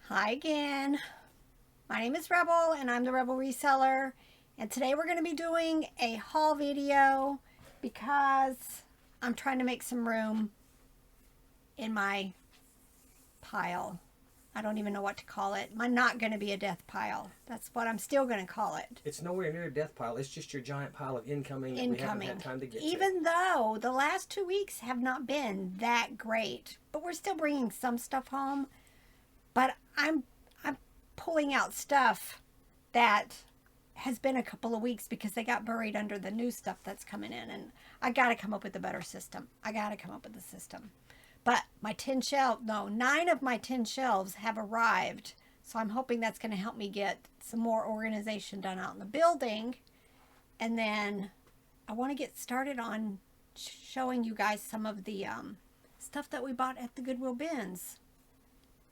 Hi again. My name is Rebel and I'm the Rebel Reseller, and today we're going to be doing a haul video because I'm trying to make some room in my pile. I don't even know what to call it. I'm not going to be a death pile. That's what I'm still going to call it. It's nowhere near a death pile. It's just your giant pile of incoming that we haven't had time to get to. Even though the last 2 weeks have not been that great, but we're still bringing some stuff home. But I'm pulling out stuff that has been a couple of weeks because they got buried under the new stuff that's coming in, and I got to come up with a better system. I got to come up with a system. But my 9 of my 10 shelves have arrived, so I'm hoping that's going to help me get some more organization done out in the building. And then I want to get started on showing you guys some of the stuff that we bought at the Goodwill bins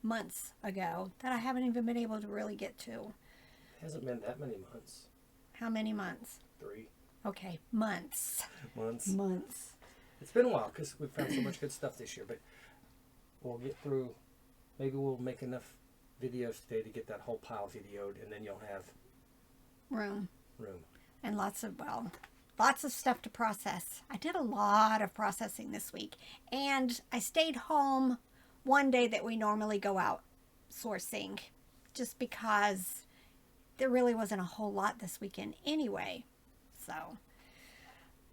months ago that I haven't even been able to really get to. It hasn't been that many months. How many months? 3. Okay, months. Months. It's been a while because we've found so much good stuff this year, but we'll get through. Maybe we'll make enough videos today to get that whole pile videoed, and then you'll have room and lots of stuff to process. I did a lot of processing this week, and I stayed home one day that we normally go out sourcing, just because there really wasn't a whole lot this weekend anyway. So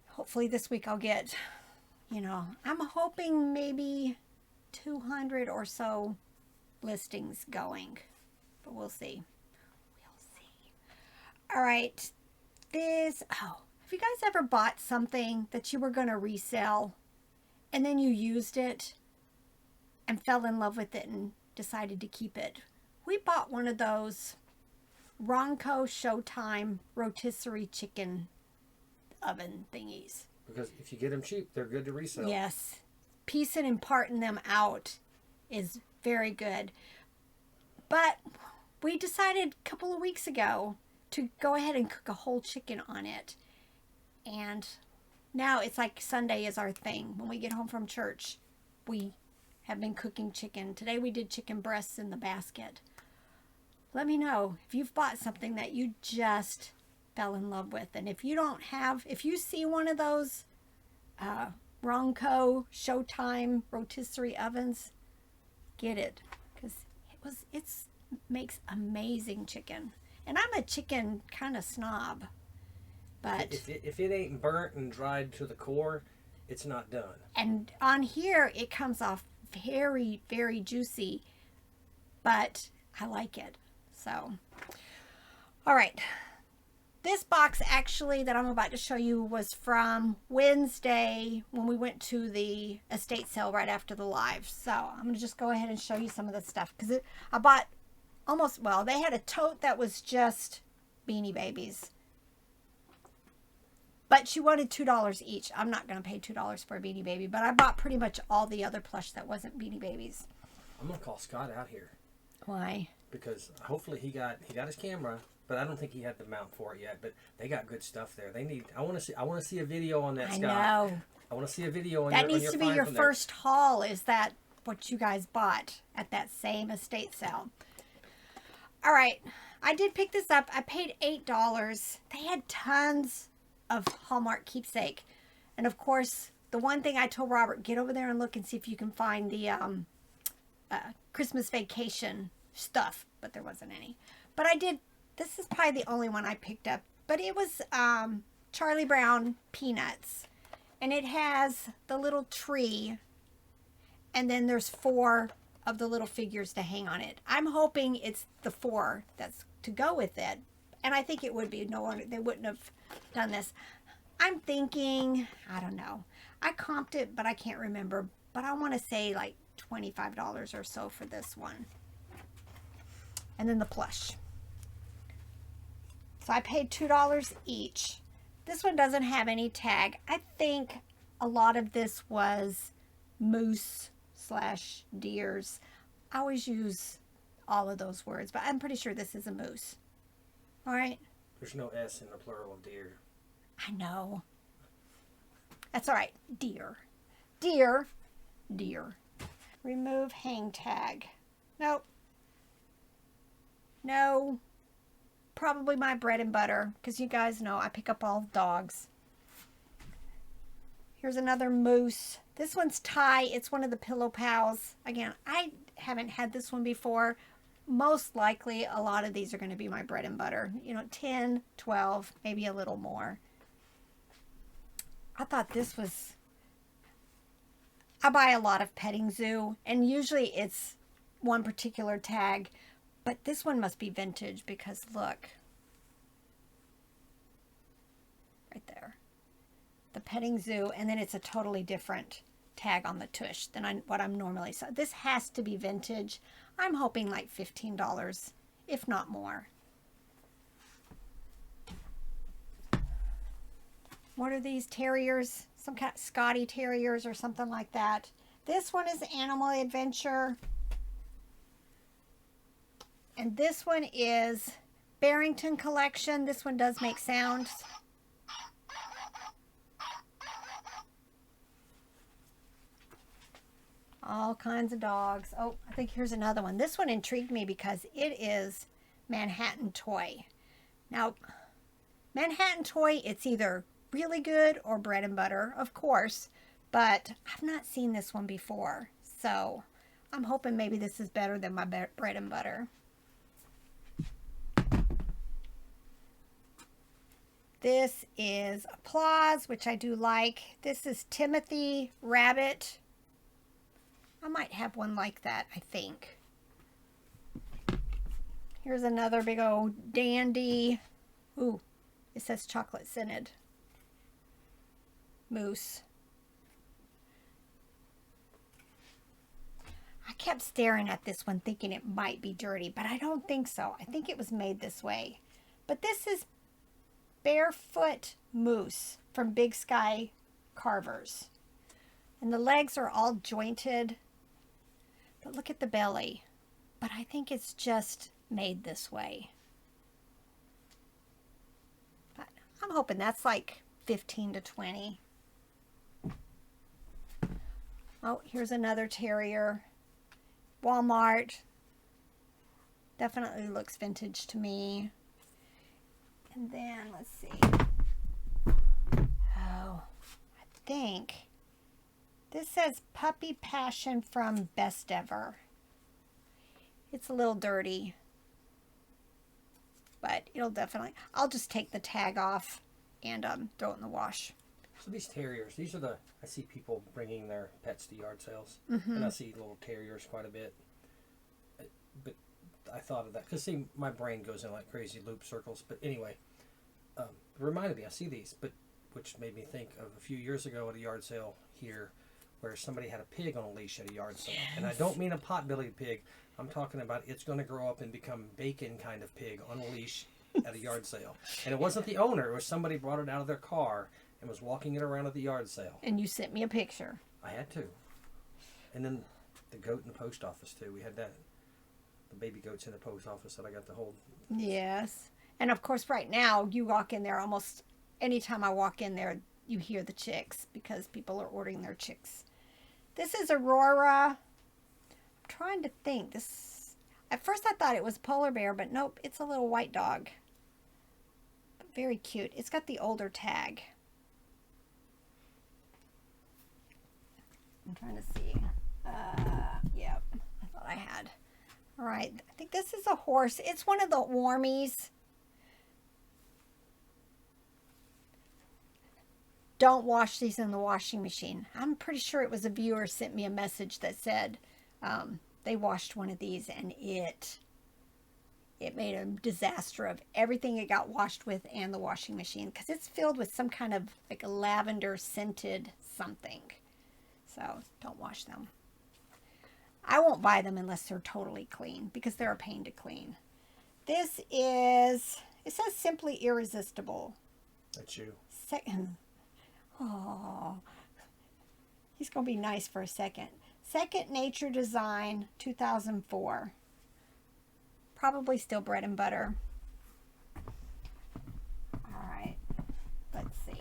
hopefully this week I'll get, I'm hoping maybe 200 or so listings going, but we'll see. All right, have you guys ever bought something that you were going to resell and then you used it and fell in love with it and decided to keep it? We bought one of those Ronco Showtime rotisserie chicken oven thingies. Because if you get them cheap, they're good to resell. Yes. Piecing and parting them out is very good. But we decided a couple of weeks ago to go ahead and cook a whole chicken on it. And now it's like Sunday is our thing. When we get home from church, we have been cooking chicken. Today we did chicken breasts in the basket. Let me know if you've bought something that you just fell in love with. And if you see one of those Ronco Showtime rotisserie ovens, get it, because it makes amazing chicken. And I'm a chicken kind of snob, but if it ain't burnt and dried to the core, it's not done. And on here it comes off very, very juicy, but I like it. So, all right. This box actually that I'm about to show you was from Wednesday when we went to the estate sale right after the live. So I'm going to just go ahead and show you some of the stuff, because I bought they had a tote that was just Beanie Babies. But she wanted $2 each. I'm not going to pay $2 for a Beanie Baby, but I bought pretty much all the other plush that wasn't Beanie Babies. I'm going to call Scott out here. Why? Because hopefully he got his camera, but I don't think he had the mount for it yet. But they got good stuff there. I want to see a video on that, Scott. I know. I want to see a video on that needs to be your first haul. Is that what you guys bought at that same estate sale? All right, I did pick this up. I paid $8. They had tons of Hallmark keepsake, and of course, the one thing I told Robert, get over there and look and see if you can find the Christmas Vacation stuff, but there wasn't any. But I did. This is probably the only one I picked up, but it was Charlie Brown Peanuts, and it has the little tree, and then there's 4 of the little figures to hang on it. I'm hoping it's the 4 that's to go with it, and I think it would be. No one, they wouldn't have done this. I'm thinking, I don't know. I comped it, but I can't remember. But I want to say like $25 or so for this one. And then the plush. So I paid $2 each. This one doesn't have any tag. I think a lot of this was moose/deers. I always use all of those words, but I'm pretty sure this is a moose. All right. There's no S in the plural of deer. I know. That's all right. Deer. Deer. Remove hang tag. Nope. No, probably my bread and butter, because you guys know I pick up all dogs. Here's another moose. This one's Thai. It's one of the Pillow Pals. Again, I haven't had this one before. Most likely, a lot of these are going to be my bread and butter. You know, 10, 12, maybe a little more. I thought this was... I buy a lot of petting zoo, and usually it's one particular tag, but this one must be vintage because look. Right there. The petting zoo, and then it's a totally different tag on the tush than what I'm normally... So this has to be vintage. I'm hoping like $15, if not more. What are these terriers? Some kind of Scotty terriers or something like that. This one is Animal Adventure. And this one is Barrington Collection. This one does make sounds. All kinds of dogs. Oh, I think here's another one. This one intrigued me because it is Manhattan Toy. Now, Manhattan Toy, it's either really good or bread and butter, of course, but I've not seen this one before. So I'm hoping maybe this is better than my bread and butter. This is Applause, which I do like. This is Timothy Rabbit. I might have one like that, I think. Here's another big old dandy. Ooh, it says chocolate scented. Moose. I kept staring at this one thinking it might be dirty, but I don't think so. I think it was made this way. But this is Barefoot Moose from Big Sky Carvers. And the legs are all jointed. But look at the belly. But I think it's just made this way. But I'm hoping that's like 15 to 20. Oh, here's another terrier. Walmart. Definitely looks vintage to me. And then, let's see. Oh, I think this says Puppy Passion from Best Ever. It's a little dirty, but it'll definitely... I'll just take the tag off and throw it in the wash. So these terriers, these are the... I see people bringing their pets to yard sales. Mm-hmm. And I see little terriers quite a bit. But I thought of that. Because, see, my brain goes in like crazy loop circles. But anyway, it reminded me, I see these, but which made me think of a few years ago at a yard sale here where somebody had a pig on a leash at a yard sale. Yes. And I don't mean a pot-bellied pig. I'm talking about it's going to grow up and become bacon kind of pig on a leash at a yard sale. And it wasn't the owner. It was somebody brought it out of their car and was walking it around at the yard sale. And you sent me a picture. I had to. And then the goat in the post office, too. We had that. The baby goats in the post office that I got to hold. Yes. And, of course, right now, you walk in there almost anytime I walk in there, you hear the chicks because people are ordering their chicks. This is Aurora. I'm trying to think. This. At first, I thought it was a polar bear, but nope. It's a little white dog. Very cute. It's got the older tag. I'm trying to see. Yep. I thought I had. All right. I think this is a horse. It's one of the warmies. Don't wash these in the washing machine. I'm pretty sure it was a viewer sent me a message that said they washed one of these and it made a disaster of everything it got washed with and the washing machine because it's filled with some kind of like a lavender scented something. So don't wash them. I won't buy them unless they're totally clean because they're a pain to clean. This is, it says Simply Irresistible. That's you. Oh, he's going to be nice for a second. Second Nature Design, 2004. Probably still bread and butter. All right, let's see.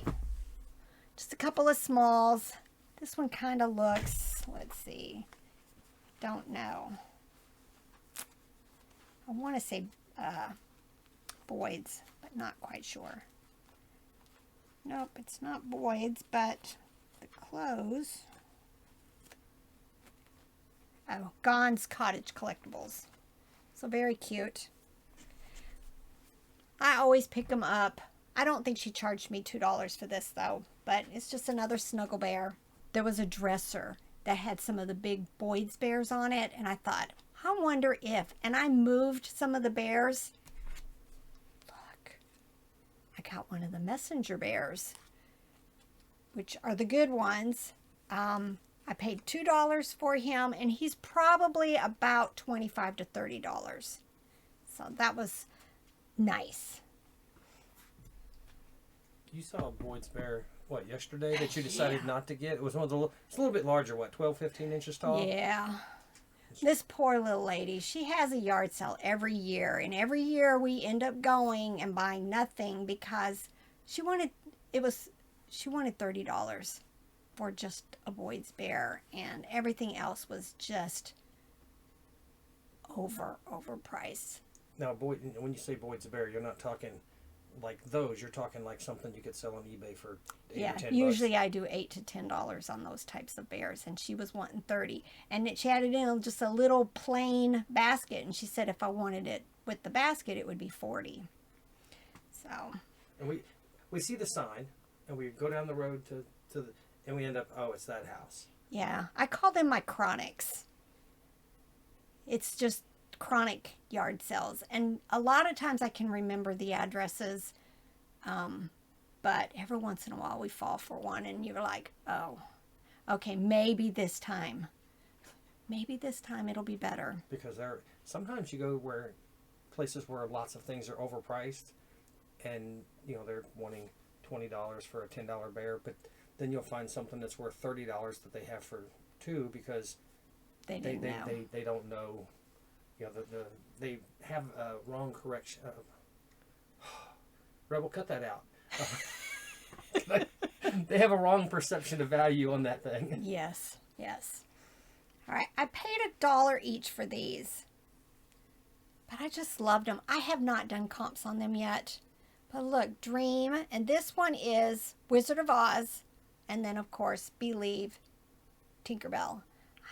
Just a couple of smalls. This one kind of looks, let's see. Don't know. I want to say Boyd's, but not quite sure. Nope, it's not Boyd's, but the clothes. Oh, Gone's Cottage Collectibles. So very cute. I always pick them up. I don't think she charged me $2 for this though, but it's just another Snuggle Bear. There was a dresser that had some of the big Boyd's bears on it, and I thought, I wonder if, and I moved some of the bears. Look, I got one of the messenger bears, which are the good ones. I paid $2 for him, and he's probably about $25 to $30. So that was nice. You saw Boyd's bear, what, yesterday that you decided not to get? It was one of the, it's a little bit larger, what, 12, 15 inches tall? Yeah. This poor little lady, she has a yard sale every year, and every year we end up going and buying nothing because she wanted $30 for just a Boyd's bear, and everything else was just overpriced. Now, Boyd, when you say Boyd's bear, you're not talking like those. You're talking like something you could sell on eBay for $8 or $10. Usually I do $8 to $10 on those types of bears, and she was wanting 30, and she had it in just a little plain basket, and she said if I wanted it with the basket, it would be 40. So. And we see the sign, and we go down the road to the, and we end up, oh, it's that house. Yeah, I call them my chronics. It's just chronic yard sales, and a lot of times I can remember the addresses, but every once in a while we fall for one, and you're like, oh, okay, maybe this time it'll be better. Because sometimes you go where places where lots of things are overpriced, and they're wanting $20 for a $10 bear, but then you'll find something that's worth $30 that they have for $2 because they don't know. They have a wrong correction. Rebel, cut that out. They have a wrong perception of value on that thing. Yes. All right, I paid $1 each for these, but I just loved them. I have not done comps on them yet, but look, Dream, and this one is Wizard of Oz, and then of course Believe, Tinkerbell.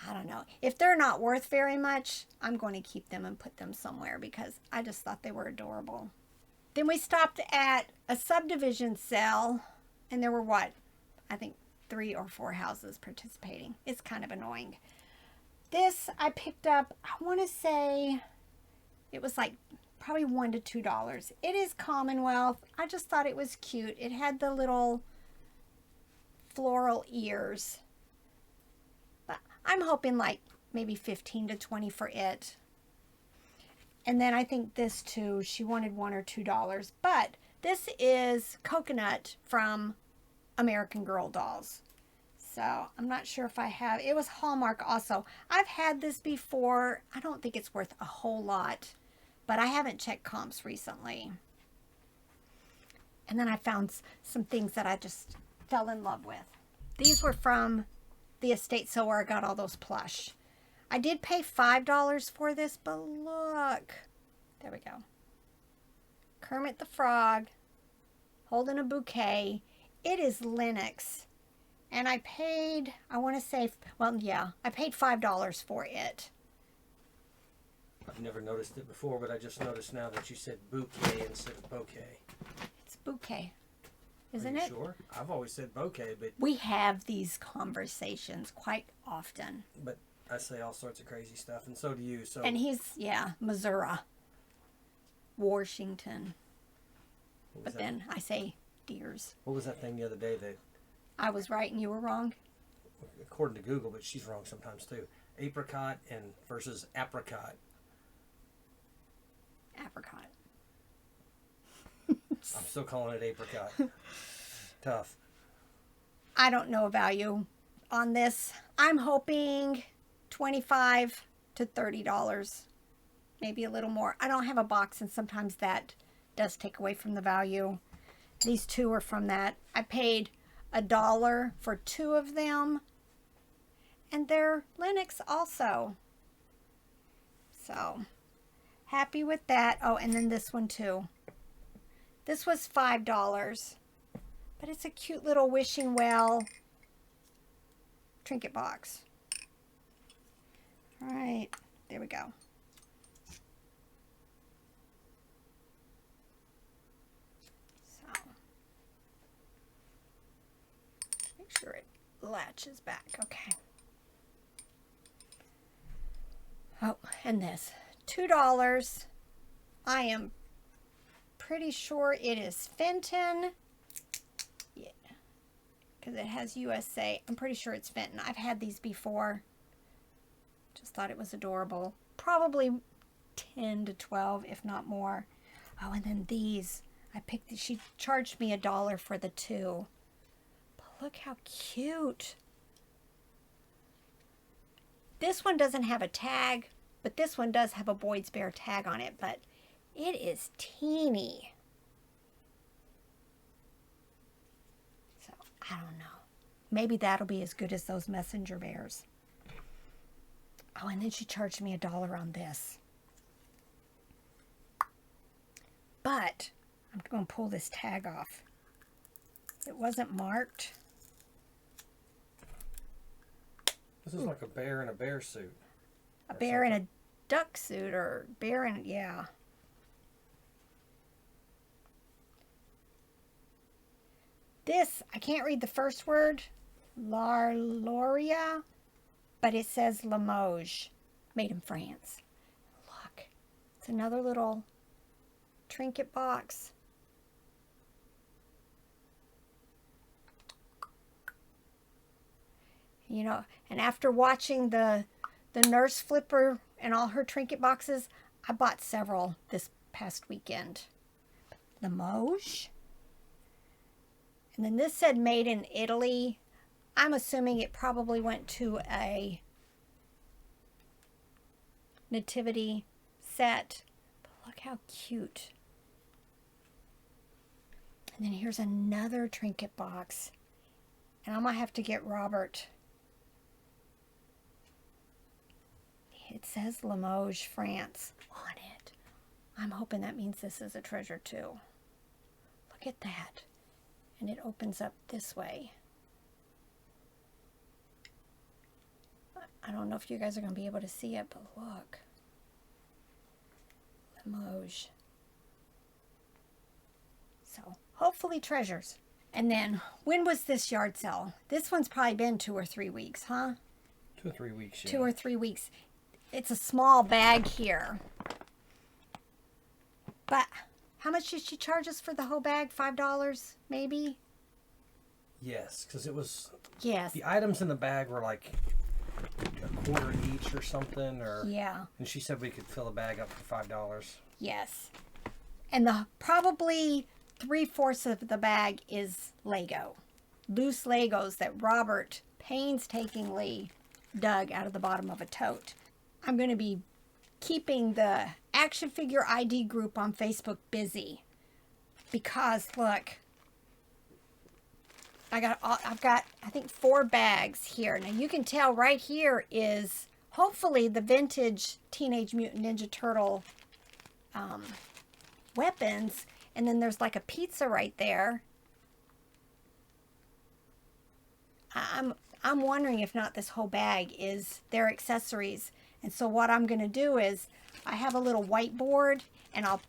I don't know. If they're not worth very much, I'm going to keep them and put them somewhere because I just thought they were adorable. Then we stopped at a subdivision sale, and there were I think 3 or 4 houses participating. It's kind of annoying. This I picked up, I want to say it was like probably $1 to $2. It is Commonwealth. I just thought it was cute. It had the little floral ears. I'm hoping like maybe 15 to 20 for it. And then I think this too, she wanted $1 or $2. But this is Coconut from American Girl Dolls. So I'm not sure if I have. It was Hallmark also. I've had this before. I don't think it's worth a whole lot, but I haven't checked comps recently. And then I found some things that I just fell in love with. These were from the estate sale where I got all those plush. I did pay $5 for this, but look. There we go. Kermit the Frog holding a bouquet. It is Linux. And I paid, I want to say, I paid $5 for it. I've never noticed it before, but I just noticed now that you said bouquet instead of bouquet. It's bouquet. Isn't Are you it? Sure. I've always said bouquet, but we have these conversations quite often. But I say all sorts of crazy stuff, and so do you. So. And he's Missouri, Washington. But then I say deers. What was that thing the other day that? I was right and you were wrong. According to Google, but she's wrong sometimes too. Apricot versus apricot. Apricot. I'm still calling it apricot. Tough. I don't know a value on this. I'm hoping $25 to $30. Maybe a little more. I don't have a box, and sometimes that does take away from the value. These two are from that. I paid $1 for 2 of them. And they're Linux also. So, Happy with that. Oh, and then this one too. This was $5. But it's a cute little wishing well trinket box. All right, there we go. So, make sure it latches back. Okay. Oh, and this. $2. I am pretty sure it is Fenton. Yeah, because it has USA. I'm pretty sure it's Fenton. I've had these before. Just thought it was adorable. Probably 10 to 12, if not more. Oh, and then these. I picked. She charged me $1 for the 2. But look how cute. This one doesn't have a tag, but this one does have a Boyd's Bear tag on it, but it is teeny. So, I don't know. Maybe that'll be as good as those messenger bears. Oh, and then she charged me $1 on this. But I'm going to pull this tag off. It wasn't marked. This is like a bear in a bear suit. A bear in a duck suit, or bear in, yeah. This, I can't read the first word, Loria, but it says Limoges, made in France. Look, it's another little trinket box. You know, and after watching the nurse flipper and all her trinket boxes, I bought several this past weekend. Limoges. And then this said made in Italy. I'm assuming it probably went to a nativity set. But look how cute. And then here's another trinket box. And I'm going to have to get Robert. It says Limoges, France on it. I'm hoping that means this is a treasure too. Look at that. And it opens up this way. I don't know if you guys are going to be able to see it, but look. Limoges. So, hopefully treasures. And then, when was this yard sale? This one's probably been 2 or 3 weeks, huh? 2 or 3 weeks, yeah. 2 or 3 weeks. It's a small bag here. But how much did she charge us for the whole bag? $5 maybe? Yes, because it was... Yes. The items in the bag were like a quarter each or something. Or yeah. And she said we could fill a bag up for $5. Yes. And the probably 3/4 of the bag is Lego. Loose Legos that Robert painstakingly dug out of the bottom of a tote. I'm going to be keeping the action figure ID group on Facebook busy because look, I've got I think 4 bags here. Now you can tell right here is hopefully the vintage Teenage Mutant Ninja Turtle weapons, and then there's like a pizza right there. I'm wondering if not this whole bag is their accessories. And so what I'm going to do is I have a little whiteboard and I'll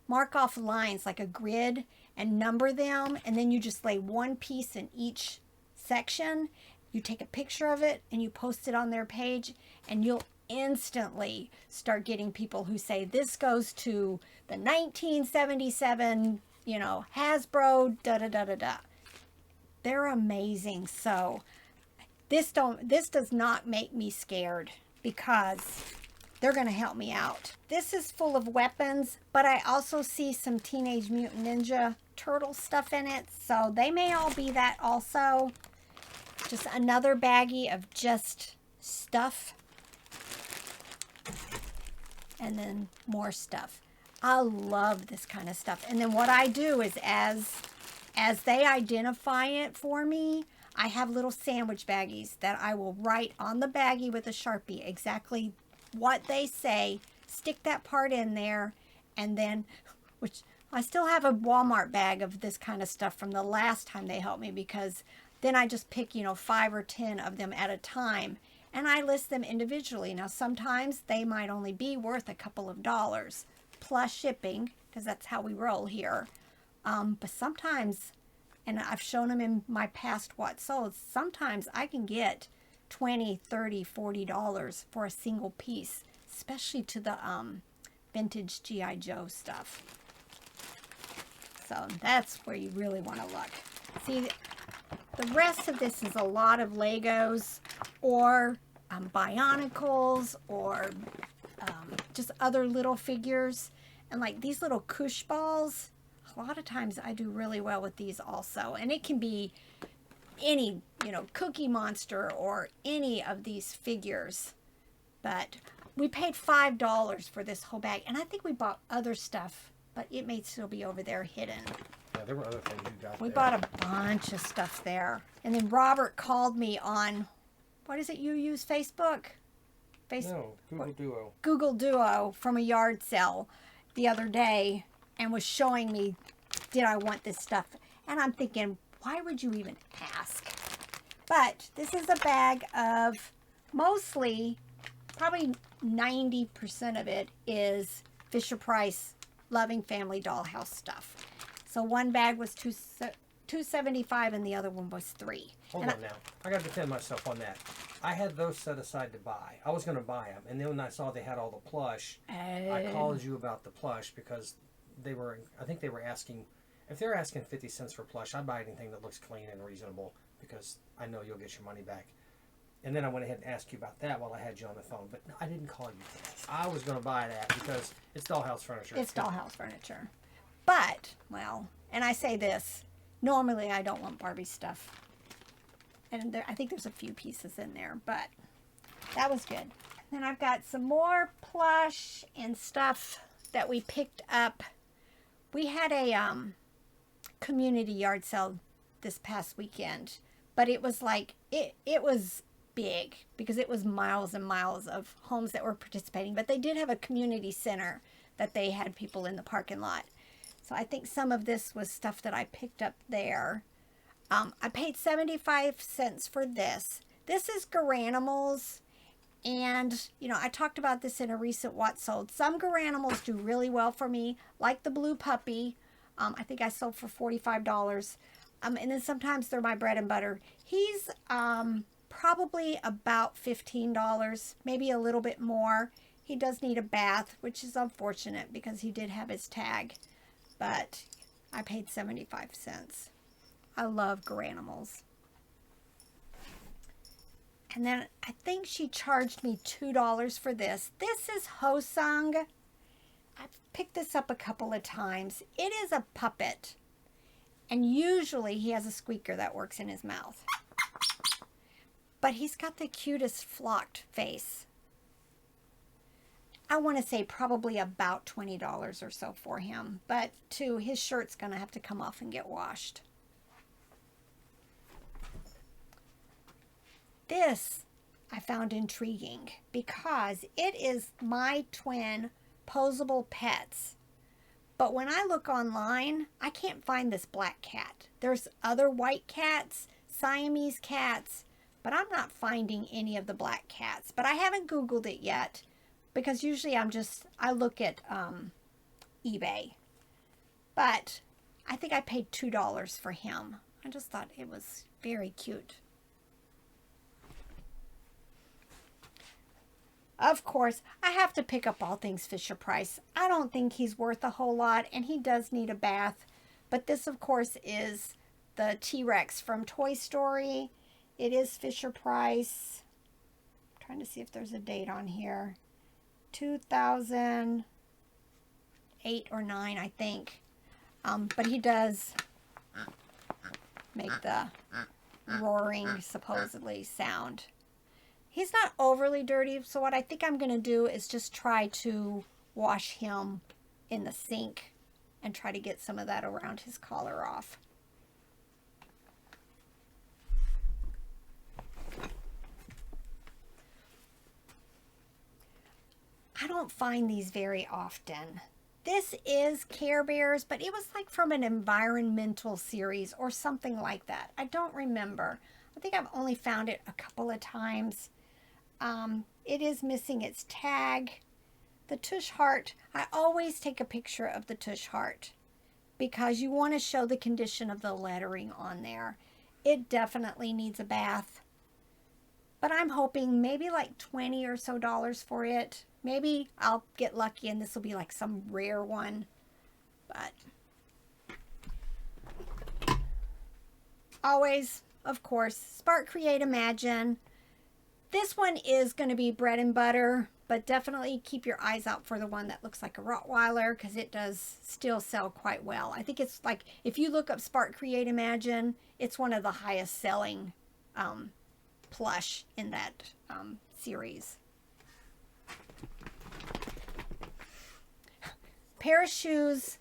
mark off lines like a grid and number them. And then you just lay one piece in each section. You take a picture of it and you post it on their page, and you'll instantly start getting people who say this goes to the 1977, you know, Hasbro, da-da-da-da-da. They're amazing. So this does not make me scared because they're going to help me out. This is full of weapons, but I also see some Teenage Mutant Ninja Turtle stuff in it. So they may all be that also. Just another baggie of just stuff. And then more stuff. I love this kind of stuff. And then what I do is as they identify it for me, I have little sandwich baggies that I will write on the baggie with a Sharpie exactly what they say stick that part in there, and then, which I still have a Walmart bag of this kind of stuff from the last time they helped me, because then I just pick, 5 or 10 of them at a time, and I list them individually. Now, sometimes they might only be worth a couple of dollars plus shipping, because that's how we roll here. But sometimes, and I've shown them in my past what sold, sometimes I can get $20, $30, $40 for a single piece, especially to the vintage G.I. Joe stuff. So that's where you really want to look. See, the rest of this is a lot of Legos or Bionicles or just other little figures. And like these little Kush balls, a lot of times I do really well with these also. And it can be any, Cookie Monster or any of these figures. But we paid $5 for this whole bag. And I think we bought other stuff, but it may still be over there hidden. Yeah, there were other things you got We there. bought a bunch of stuff there. And then Robert called me on, what is it you use, Facebook? No, Google Duo. Google Duo from a yard sale the other day and was showing me, did I want this stuff? And I'm thinking, why would you even ask? But this is a bag of mostly, probably 90% of it is Fisher-Price Loving Family Dollhouse stuff. So one bag was $2.75 and the other one was $3. Hold on now. I got to defend myself on that. I had those set aside to buy. I was going to buy them. And then when I saw they had all the plush, I called you about the plush because I think they were asking, if they're asking 50 cents for plush, I buy anything that looks clean and reasonable because I know you'll get your money back. And then I went ahead and asked you about that while I had you on the phone. But I didn't call you for that. I was going to buy that because it's dollhouse furniture. It's dollhouse furniture. But, well, and I say this, normally I don't want Barbie stuff. And I think there's a few pieces in there, but that was good. Then I've got some more plush and stuff that we picked up. We had a community yard sale this past weekend, but it was like, it was big because it was miles and miles of homes that were participating, but they did have a community center that they had people in the parking lot. So I think some of this was stuff that I picked up there. I paid 75 cents for this. This is Garanimals. And, I talked about this in a recent What Sold. Some Garanimals do really well for me, like the blue puppy. I think I sold for $45. And then sometimes they're my bread and butter. He's probably about $15, maybe a little bit more. He does need a bath, which is unfortunate because he did have his tag. But I paid 75 cents. I love Garanimals. And then I think she charged me $2 for this. This is Hosung. I've picked this up a couple of times. It is a puppet. And usually he has a squeaker that works in his mouth. But he's got the cutest flocked face. I want to say probably about $20 or so for him. But too, his shirt's going to have to come off and get washed. This I found intriguing because it is my twin posable pets. But when I look online, I can't find this black cat. There's other white cats, Siamese cats, but I'm not finding any of the black cats. But I haven't Googled it yet because usually I look at eBay. But I think I paid $2 for him. I just thought it was very cute. Of course, I have to pick up all things Fisher-Price. I don't think he's worth a whole lot, and he does need a bath. But this, of course, is the T-Rex from Toy Story. It is Fisher-Price. I'm trying to see if there's a date on here. 2008 or 9, I think. But he does make the roaring, supposedly, sound. He's not overly dirty, so what I think I'm going to do is just try to wash him in the sink and try to get some of that around his collar off. I don't find these very often. This is Care Bears, but it was like from an environmental series or something like that. I don't remember. I think I've only found it a couple of times. It is missing its tag. The tush heart, I always take a picture of the tush heart because you want to show the condition of the lettering on there. It definitely needs a bath. But I'm hoping maybe like $20 or so for it. Maybe I'll get lucky and this will be like some rare one. But always, of course, Spark, Create, Imagine. This one is going to be bread and butter, but definitely keep your eyes out for the one that looks like a Rottweiler because it does still sell quite well. I think it's like, if you look up Spark, Create, Imagine, it's one of the highest selling plush in that series. Pair of shoes.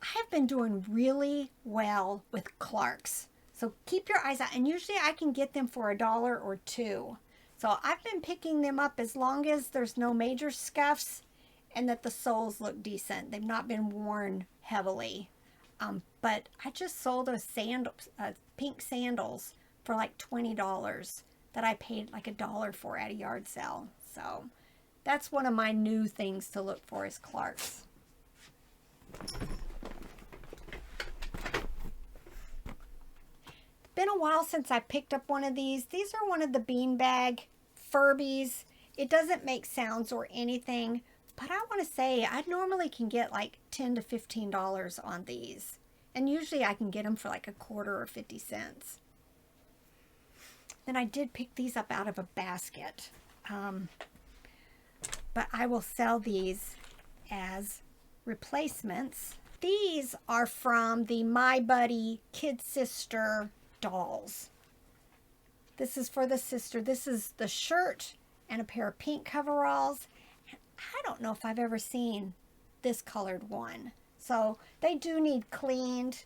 I have been doing really well with Clarks. So keep your eyes out. And usually I can get them for $1 or $2. So I've been picking them up as long as there's no major scuffs and that the soles look decent. They've not been worn heavily. But I just sold a pink sandals for like $20 that I paid like $1 for at a yard sale. So that's one of my new things to look for is Clarks. Been a while since I picked up one of these. These are one of the beanbag Furbies. It doesn't make sounds or anything, but I want to say I normally can get like $10 to $15 on these. And usually I can get them for like a quarter or 50 cents. Then I did pick these up out of a basket. But I will sell these as replacements. These are from the My Buddy Kid Sister dolls. This is for the sister. This is the shirt and a pair of pink coveralls. I don't know if I've ever seen this colored one. So they do need cleaned,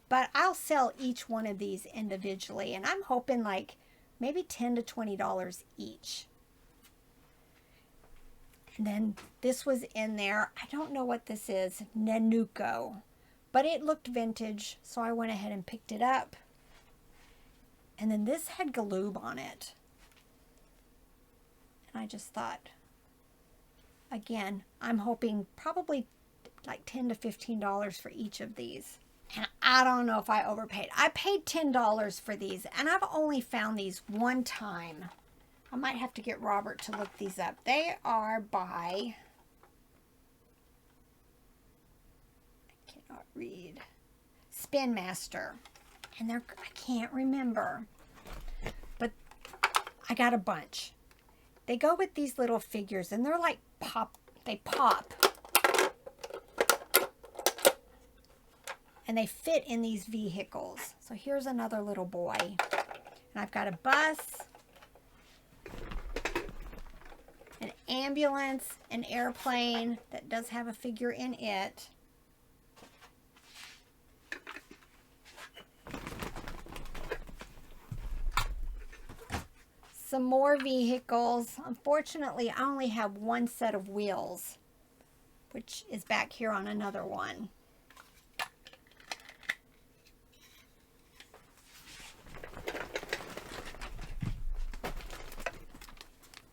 but I'll sell each one of these individually, and I'm hoping like maybe $10 to $20 each. And then this was in there. I don't know what this is, Nenuco, but it looked vintage, so I went ahead and picked it up. And then this had Galoob on it. And I just thought, again, I'm hoping probably like $10 to $15 for each of these. And I don't know if I overpaid. I paid $10 for these, and I've only found these one time. I might have to get Robert to look these up. They are by, I cannot read, Spin Master. And they're, I can't remember. But I got a bunch. They go with these little figures, and they're like pop, they pop. And they fit in these vehicles. So here's another little boy. And I've got a bus, an ambulance, an airplane that does have a figure in it. Some more vehicles. Unfortunately, I only have one set of wheels, which is back here on another one.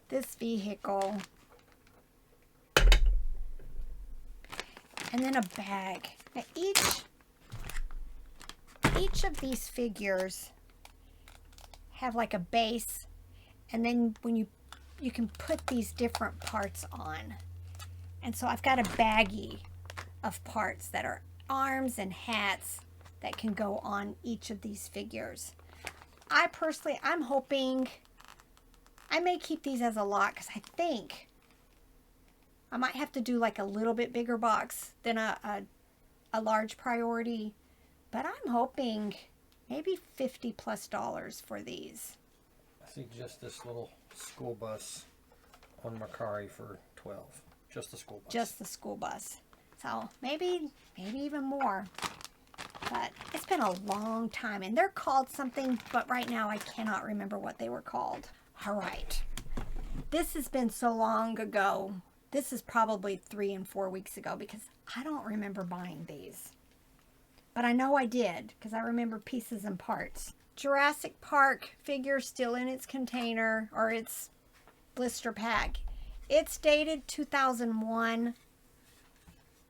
This vehicle. And then a bag. Now each of these figures have like a base, and then when you can put these different parts on. And so I've got a baggie of parts that are arms and hats that can go on each of these figures. I'm hoping I may keep these as a lot because I think I might have to do like a little bit bigger box than a large priority, but I'm hoping maybe $50+ for these. I see just this little school bus on Mercari for $12. Just the school bus. Just the school bus. So maybe even more. But it's been a long time, and they're called something, but right now I cannot remember what they were called. All right. This has been so long ago This is probably 3 and 4 weeks ago because I don't remember buying these. But I know I did because I remember pieces and parts. Jurassic Park figure still in its container or its blister pack. It's dated 2001,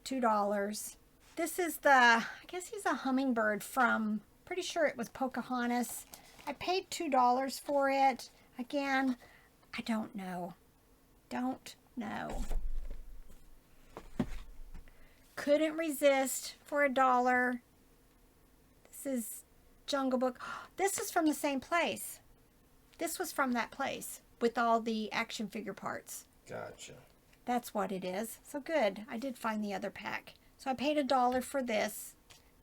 $2. This is I guess he's a hummingbird from, pretty sure it was Pocahontas. I paid $2 for it. Again, I don't know. Don't know. Couldn't resist for $1. This is Jungle Book. This is from the same place. This was from that place with all the action figure parts. Gotcha. That's what it is. So good. I did find the other pack. So I paid $1 for this.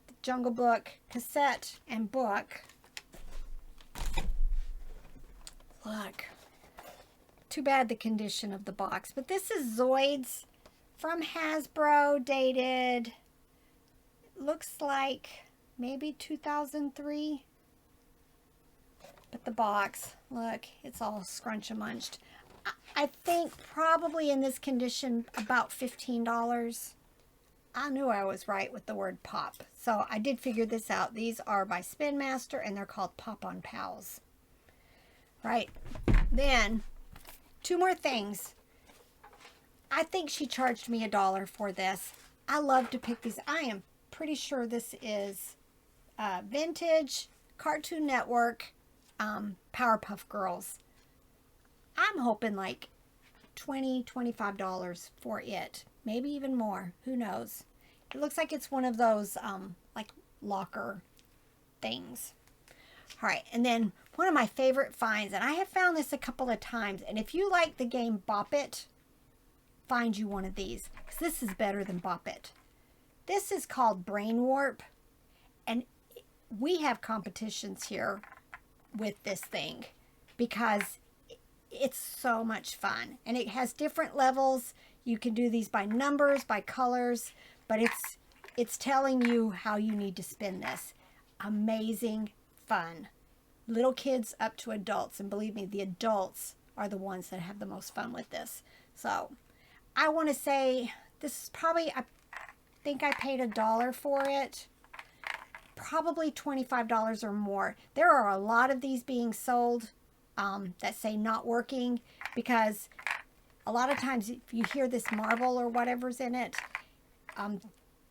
The Jungle Book cassette and book. Look. Too bad the condition of the box. But this is Zoids from Hasbro, dated, looks like maybe 2003. But the box, look, it's all scrunch-a-munched. I think probably in this condition about $15. I knew I was right with the word pop. So I did figure this out. These are by Spin Master and they're called Pop-On Pals. Right. Then, 2 more things. I think she charged me $1 for this. I love to pick these. I am pretty sure this is vintage Cartoon Network Powerpuff Girls. I'm hoping like $20, $25 for it. Maybe even more. Who knows? It looks like it's one of those like locker things. All right, and then one of my favorite finds, and I have found this a couple of times, and if you like the game Bop It, find you one of these, because this is better than Bop It. This is called Brain Warp, and we have competitions here with this thing because it's so much fun, and it has different levels. You can do these by numbers, by colors, but it's telling you how you need to spin this. Amazing fun. Little kids up to adults, and believe me, the adults are the ones that have the most fun with this. So I want to say this is probably, I think I paid $1 for it. Probably $25 or more. There are a lot of these being sold that say not working, because a lot of times if you hear this marble or whatever's in it,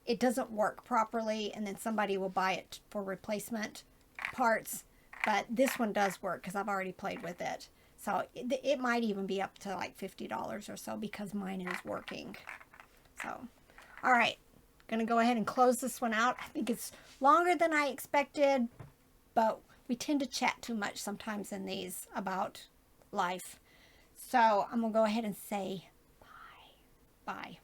it doesn't work properly, and then somebody will buy it for replacement parts. But this one does work because I've already played with it. So it might even be up to like $50 or so because mine is working. So, all right. Going to go ahead and close this one out. I think it's longer than I expected, but we tend to chat too much sometimes in these about life. So I'm going to go ahead and say bye. Bye.